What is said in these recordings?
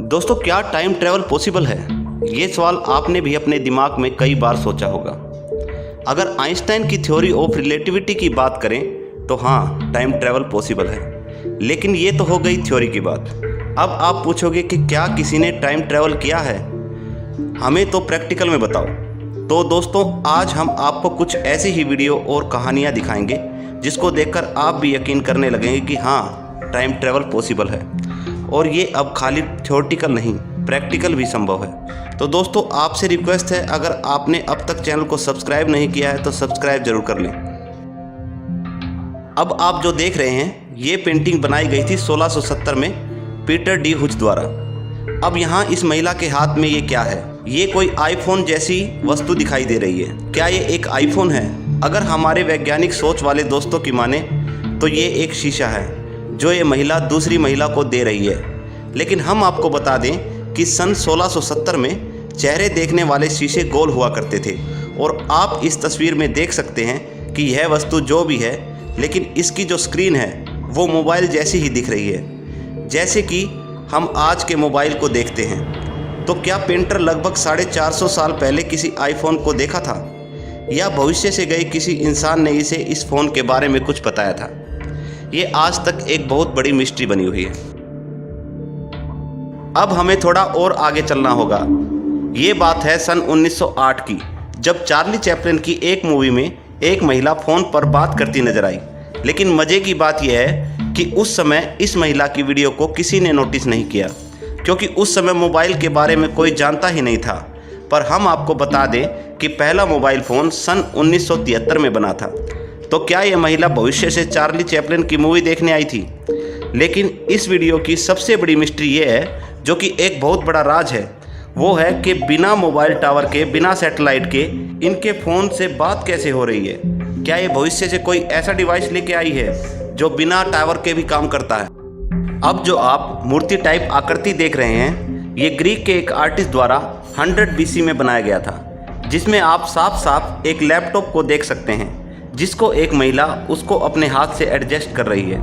दोस्तों, क्या time travel possible है? ये सवाल आपने भी अपने दिमाग में कई बार सोचा होगा। अगर आइंस्टाइन की थ्योरी ऑफ रिलेटिविटी की बात करें तो हाँ, टाइम ट्रैवल पॉसिबल है। लेकिन ये तो हो गई थ्योरी की बात। अब आप पूछोगे कि क्या किसी ने टाइम ट्रैवल किया है? हमें तो प्रैक्टिकल में बताओ। तो दोस्तों, आज हम आपको कुछ ऐसी ही वीडियो और कहानियाँ दिखाएंगे जिसको देखकर आप भी यकीन करने लगेंगे कि हाँ, टाइम ट्रैवल पॉसिबल है। और ये अब खाली थ्योरेटिकल नहीं, प्रैक्टिकल भी संभव है। तो दोस्तों, आपसे रिक्वेस्ट है, अगर आपने अब तक चैनल को सब्सक्राइब नहीं किया है तो सब्सक्राइब जरूर कर लें। अब आप जो देख रहे हैं, ये पेंटिंग बनाई गई थी 1670 में पीटर डी हुच द्वारा। अब यहाँ इस महिला के हाथ में ये क्या है? ये कोई आईफोन जैसी वस्तु दिखाई दे रही है। क्या ये एक आईफोन है? अगर हमारे वैज्ञानिक सोच वाले दोस्तों की माने तो ये एक शीशा है जो ये महिला दूसरी महिला को दे रही है। लेकिन हम आपको बता दें कि सन 1670 में चेहरे देखने वाले शीशे गोल हुआ करते थे। और आप इस तस्वीर में देख सकते हैं कि यह वस्तु जो भी है, लेकिन इसकी जो स्क्रीन है वो मोबाइल जैसी ही दिख रही है, जैसे कि हम आज के मोबाइल को देखते हैं। तो क्या पेंटर लगभग 450 साल पहले किसी आईफोन को देखा था, या भविष्य से गए किसी इंसान ने इसे इस फ़ोन के बारे में कुछ बताया था? ये आज तक एक बहुत बड़ी मिस्ट्री बनी हुई है। अब हमें थोड़ा और आगे चलना होगा। ये बात है सन 1908 की, जब चार्ली चैपलिन की एक मूवी में एक महिला फ़ोन पर बात करती नजर आई। लेकिन मज़े की बात यह है कि उस समय इस महिला की वीडियो को किसी ने नोटिस नहीं किया, क्योंकि उस समय मोबाइल के बारे में कोई जानता ही नहीं था। पर हम आपको बता दें कि पहला मोबाइल फ़ोन सन 1973 में बना था। तो क्या यह महिला भविष्य से चार्ली चैपलिन की मूवी देखने आई थी? लेकिन इस वीडियो की सबसे बड़ी मिस्ट्री ये है, जो कि एक बहुत बड़ा राज है, वो है कि बिना मोबाइल टावर के, बिना सैटेलाइट के इनके फ़ोन से बात कैसे हो रही है। क्या ये भविष्य से कोई ऐसा डिवाइस लेके आई है जो बिना टावर के भी काम करता है? अब जो आप मूर्ति टाइप आकृति देख रहे हैं, ये ग्रीक के एक आर्टिस्ट द्वारा 100 BC में बनाया गया था, जिसमें आप साफ साफ एक लैपटॉप को देख सकते हैं, जिसको एक महिला उसको अपने हाथ से एडजस्ट कर रही है।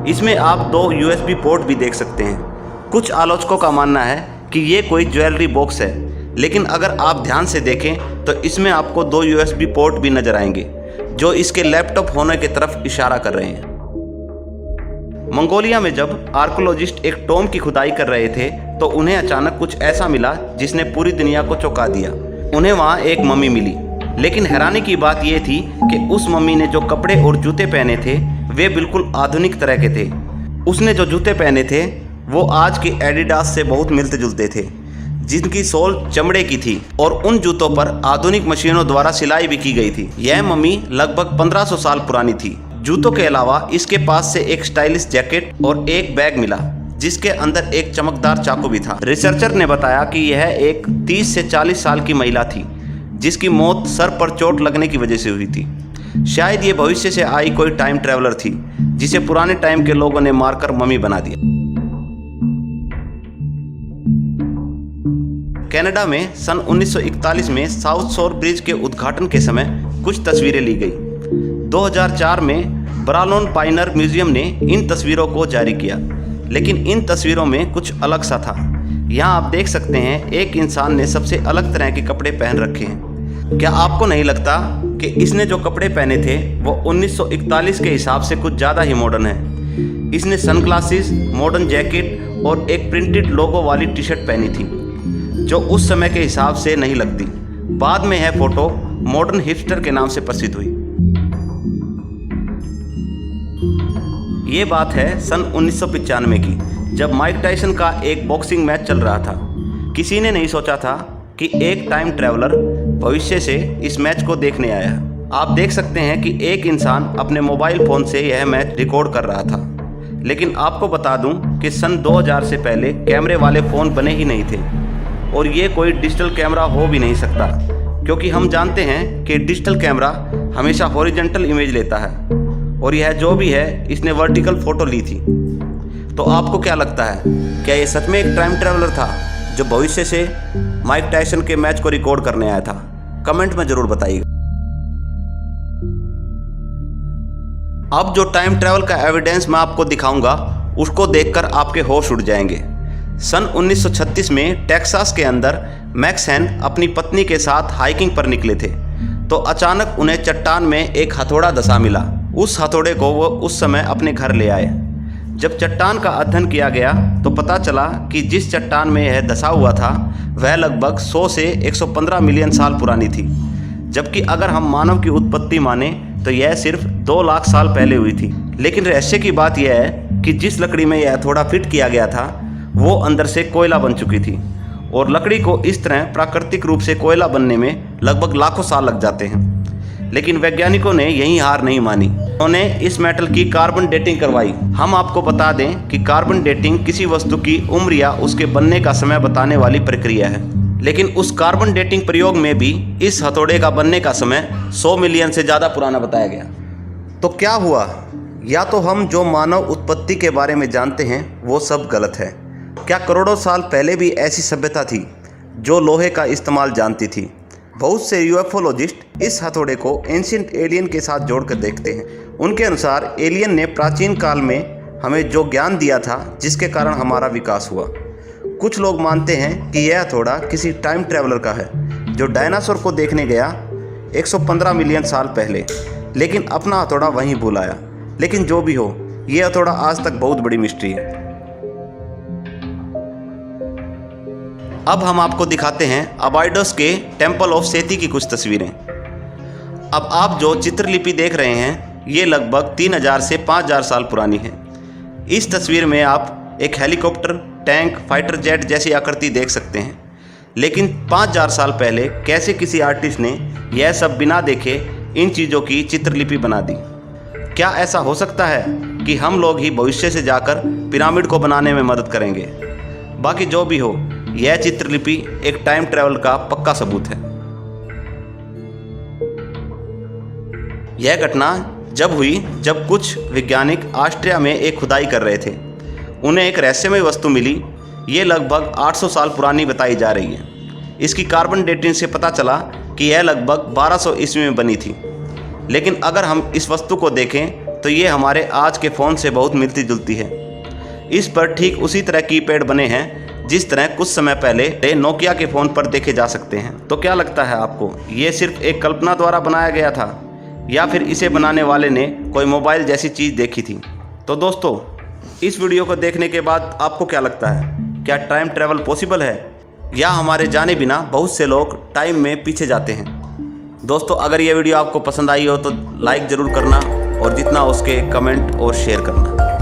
इसमें आप 2 USB पोर्ट भी देख सकते हैं। कुछ आलोचकों का मानना है कि ये कोई ज्वेलरी बॉक्स है, लेकिन अगर आप ध्यान से देखें तो इसमें आपको 2 USB पोर्ट भी नजर आएंगे, जो इसके लैपटॉप होने की तरफ इशारा कर रहे हैं। मंगोलिया में जब आर्कोलॉजिस्ट एक टॉम की खुदाई कर रहे थे तो उन्हें अचानक कुछ ऐसा मिला जिसने पूरी दुनिया को चौंका दिया। उन्हें वहाँ एक मम्मी मिली, लेकिन हैरानी की बात यह थी कि उस मम्मी ने जो कपड़े और जूते पहने थे वे बिल्कुल आधुनिक तरह के थे। उसने जो जूते पहने थे वो आज के एडिडास से बहुत मिलते जुलते थे, जिनकी सोल चमड़े की थी, और उन जूतों पर आधुनिक मशीनों द्वारा सिलाई भी की गई थी। यह मम्मी लगभग 1500 साल पुरानी थी। जूतों के अलावा इसके पास से एक स्टाइलिश जैकेट और एक बैग मिला, जिसके अंदर एक चमकदार चाकू भी था। रिसर्चर ने बताया कि यह एक 30 से 40 साल की महिला थी, जिसकी मौत सर पर चोट लगने की वजह से हुई थी। शायद ये भविष्य से आई कोई टाइम ट्रैवलर थी, जिसे पुराने टाइम के लोगों ने मारकर मम्मी बना दिया। कनाडा में सन 1941 में साउथ शोर ब्रिज के उद्घाटन के समय कुछ तस्वीरें ली गई। 2004 में ब्रालोन पाइनर म्यूजियम ने इन तस्वीरों को जारी किया, लेकिन इन तस्वीरों में कुछ अलग सा था। यहाँ आप देख सकते हैं एक इंसान ने सबसे अलग तरह के कपड़े पहन रखे हैं। क्या आपको नहीं लगता कि इसने जो कपड़े पहने थे वो 1941 के हिसाब से कुछ ज़्यादा ही मॉडर्न है? इसने सनग्लासेस, मॉडर्न जैकेट और एक प्रिंटेड लोगो वाली टी शर्ट पहनी थी, जो उस समय के हिसाब से नहीं लगती। बाद में यह फोटो मॉडर्न हिपस्टर के नाम से प्रसिद्ध हुई। ये बात है सन 1995 की, जब माइक टायसन का एक बॉक्सिंग मैच चल रहा था। किसी ने नहीं सोचा था कि एक टाइम ट्रैवलर भविष्य से इस मैच को देखने आया। आप देख सकते हैं कि एक इंसान अपने मोबाइल फ़ोन से यह मैच रिकॉर्ड कर रहा था। लेकिन आपको बता दूं कि सन 2000 से पहले कैमरे वाले फ़ोन बने ही नहीं थे, और ये कोई डिजिटल कैमरा हो भी नहीं सकता, क्योंकि हम जानते हैं कि डिजिटल कैमरा हमेशा हॉरिजॉन्टल इमेज लेता है, और यह जो भी है इसने वर्टिकल फ़ोटो ली थी। तो आपको क्या लगता है, क्या ये सच में एक टाइम ट्रैवलर था जो भविष्य से माइक टायसन के मैच को रिकॉर्ड करने आया था? कमेंट में ज़रूर बताइएगा। अब जो टाइम ट्रैवल का एविडेंस मैं आपको दिखाऊंगा, उसको देखकर आपके होश उड़ जाएंगे। सन 1936 में टेक्सास के अंदर मैक्स हेन अपनी पत्नी के साथ हाइकिंग पर निकले थे तो अचानक उन्हें चट्टान में एक हथौड़ा धंसा मिला। उस हथौड़े को वो उस समय अपने घर ले आए। जब चट्टान का अध्ययन किया गया तो पता चला कि जिस चट्टान में यह धंसा हुआ था वह लगभग 100 से 115 मिलियन साल पुरानी थी, जबकि अगर हम मानव की उत्पत्ति माने तो यह सिर्फ 2 लाख साल पहले हुई थी। लेकिन रहस्य की बात यह है कि जिस लकड़ी में यह हथौड़ा फिट किया गया था वो अंदर से कोयला बन चुकी थी और लकड़ी को इस तरह प्राकृतिक रूप से कोयला बनने में लगभग लाखों साल लग जाते हैं। लेकिन वैज्ञानिकों ने यही हार नहीं मानी, उन्होंने इस मेटल की कार्बन डेटिंग करवाई। हम आपको बता दें कि कार्बन डेटिंग किसी वस्तु की उम्र या उसके बनने का समय बताने वाली प्रक्रिया है, लेकिन उस कार्बन डेटिंग प्रयोग में भी इस हथौड़े का बनने का समय 100 मिलियन से ज़्यादा पुराना बताया गया। तो क्या हुआ? या तो हम जो मानव उत्पत्ति के बारे में जानते हैं वो सब गलत है। क्या करोड़ों साल पहले भी ऐसी सभ्यता थी जो लोहे का इस्तेमाल जानती थी? बहुत से यूएफओलॉजिस्ट इस हथौड़े को एंशिएंट एलियन के साथ जोड़कर देखते हैं। उनके अनुसार एलियन ने प्राचीन काल में हमें जो ज्ञान दिया था जिसके कारण हमारा विकास हुआ। कुछ लोग मानते हैं कि यह हथौड़ा किसी टाइम ट्रैवलर का है जो डायनासोर को देखने गया 115 मिलियन साल पहले, लेकिन अपना हथौड़ा वहीं भूल आया। लेकिन जो भी हो, यह हथौड़ा आज तक बहुत बड़ी मिस्ट्री है। अब हम आपको दिखाते हैं अबाइडोस के टेम्पल ऑफ सेती की कुछ तस्वीरें। अब आप जो चित्रलिपि देख रहे हैं ये लगभग 3000 से 5000 साल पुरानी है। इस तस्वीर में आप एक हेलीकॉप्टर, टैंक, फाइटर जेट जैसी आकृति देख सकते हैं। लेकिन 5000 साल पहले कैसे किसी आर्टिस्ट ने यह सब बिना देखे इन चीज़ों की चित्रलिपि बना दी? क्या ऐसा हो सकता है कि हम लोग ही भविष्य से जाकर पिरामिड को बनाने में मदद करेंगे? बाकी जो भी हो, यह चित्रलिपि एक टाइम ट्रैवल का पक्का सबूत है। यह घटना जब हुई जब कुछ वैज्ञानिक ऑस्ट्रिया में एक खुदाई कर रहे थे। उन्हें एक रहस्यमय वस्तु मिली। ये लगभग 800 साल पुरानी बताई जा रही है। इसकी कार्बन डेटिंग से पता चला कि यह लगभग 1200 ईस्वी में बनी थी। लेकिन अगर हम इस वस्तु को देखें तो ये हमारे आज के फ़ोन से बहुत मिलती जुलती है। इस पर ठीक उसी तरह कीपैड बने हैं जिस तरह कुछ समय पहले नोकिया के फ़ोन पर देखे जा सकते हैं। तो क्या लगता है आपको, ये सिर्फ एक कल्पना द्वारा बनाया गया था या फिर इसे बनाने वाले ने कोई मोबाइल जैसी चीज़ देखी थी? तो दोस्तों, इस वीडियो को देखने के बाद आपको क्या लगता है? क्या टाइम ट्रैवल पॉसिबल है या हमारे जाने बिना बहुत से लोग टाइम में पीछे जाते हैं? दोस्तों, अगर ये वीडियो आपको पसंद आई हो तो लाइक ज़रूर करना और जितना उसके कमेंट और शेयर करना।